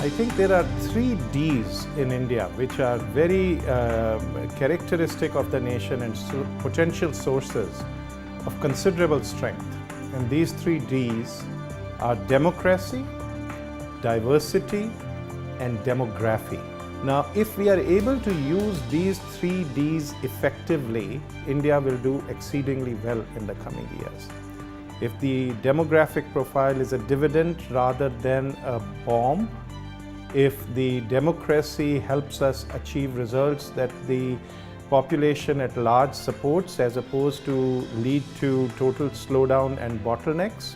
I think there are 3 Ds in India which are very characteristic of the nation and potential sources of considerable strength. And these 3 Ds are democracy, diversity, and demography. Now, if we are able to use these 3 Ds effectively, India will do exceedingly well in the coming years. If the demographic profile is a dividend rather than a bomb, if the democracy helps us achieve results that the population at large supports as opposed to lead to total slowdown and bottlenecks,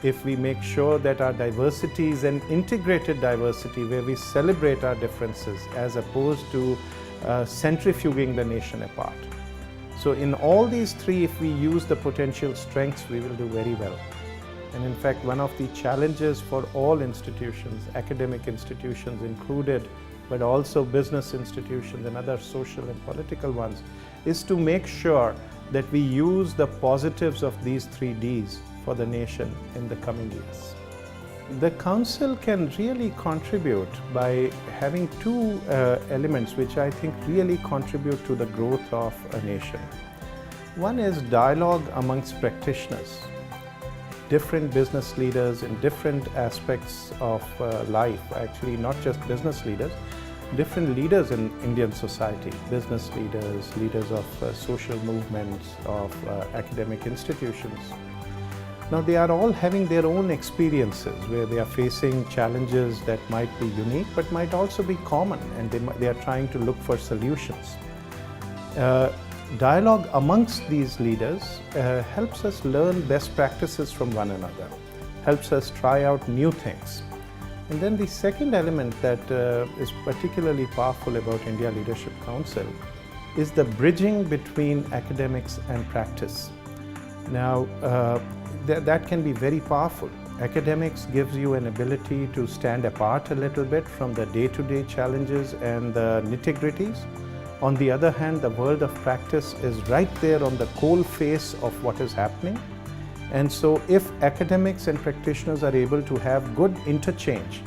if we make sure that our diversity is an integrated diversity where we celebrate our differences as opposed to centrifuging the nation apart. So in all these 3, if we use the potential strengths, we will do very well. And in fact, one of the challenges for all institutions, academic institutions included, but also business institutions and other social and political ones, is to make sure that we use the positives of these 3 Ds for the nation in the coming years. The Council can really contribute by having 2 elements which I think really contribute to the growth of a nation. One is dialogue amongst practitioners, different business leaders in different aspects of life, actually not just business leaders, different leaders in Indian society, business leaders, leaders of social movements, of academic institutions. Now they are all having their own experiences where they are facing challenges that might be unique but might also be common, and they are trying to look for solutions. Dialogue amongst these leaders helps us learn best practices from one another, helps us try out new things. And then the second element that is particularly powerful about India Leadership Council is the bridging between academics and practice. Now, that can be very powerful. Academics gives you an ability to stand apart a little bit from the day-to-day challenges and the nitty-gritties. On the other hand, the world of practice is right there on the coal face of what is happening. And so if academics and practitioners are able to have good interchange,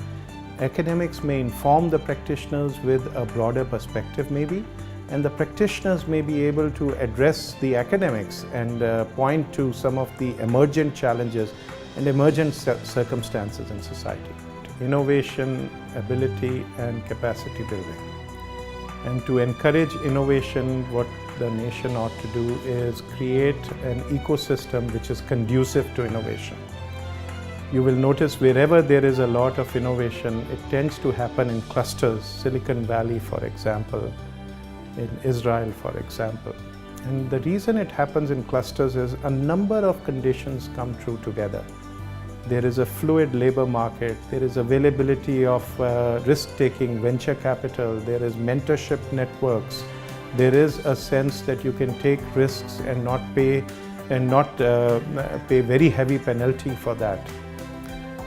academics may inform the practitioners with a broader perspective maybe, and the practitioners may be able to address the academics and point to some of the emergent challenges and emergent circumstances in society. Innovation, ability, and capacity building. And to encourage innovation, what the nation ought to do is create an ecosystem which is conducive to innovation. You will notice wherever there is a lot of innovation, it tends to happen in clusters. Silicon Valley, for example, in Israel, for example. And the reason it happens in clusters is a number of conditions come true together. There is a fluid labor market, there is availability of risk-taking venture capital, there is mentorship networks, there is a sense that you can take risks and not pay very heavy penalty for that.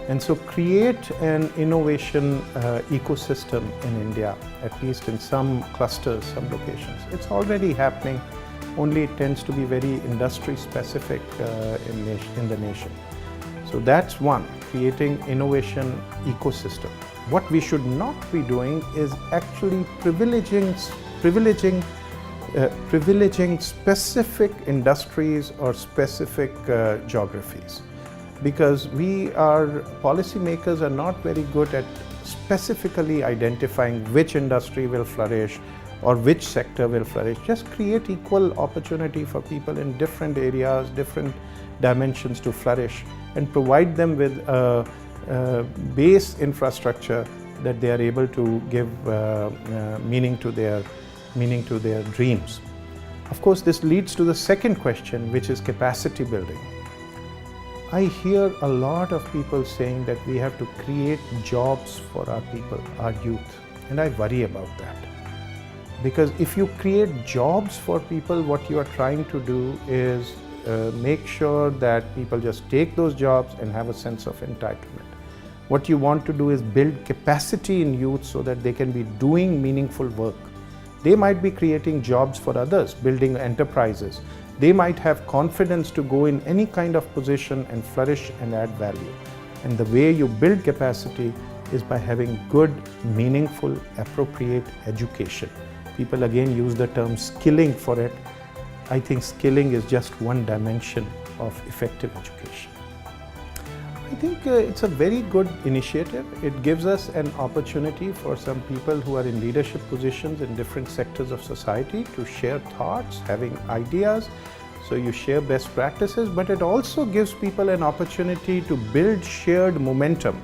And so create an innovation ecosystem in India, at least in some clusters, some locations. It's already happening, only it tends to be very industry specific in the nation. So that's one, creating innovation ecosystem. What we should not be doing is actually privileging specific industries or specific geographies. Because policymakers are not very good at specifically identifying which industry will flourish or which sector will flourish. Just create equal opportunity for people in different areas, different dimensions to flourish, and provide them with a base infrastructure that they are able to give meaning to their dreams. Of course, this leads to the second question, which is capacity building. I hear a lot of people saying that we have to create jobs for our people, our youth, and I worry about that. Because if you create jobs for people, what you are trying to do is make sure that people just take those jobs and have a sense of entitlement. What you want to do is build capacity in youth so that they can be doing meaningful work. They might be creating jobs for others, building enterprises. They might have confidence to go in any kind of position and flourish and add value. And the way you build capacity is by having good, meaningful, appropriate education. People again use the term skilling for it. I think skilling is just one dimension of effective education. I think it's a very good initiative. It gives us an opportunity for some people who are in leadership positions in different sectors of society to share thoughts, having ideas. So you share best practices, but it also gives people an opportunity to build shared momentum.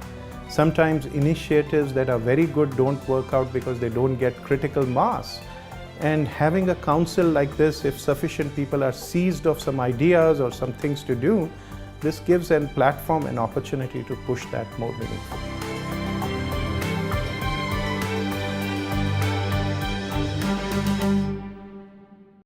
Sometimes initiatives that are very good don't work out because they don't get critical mass. And having a council like this, if sufficient people are seized of some ideas or some things to do, this gives a platform and opportunity to push that more meaningfully.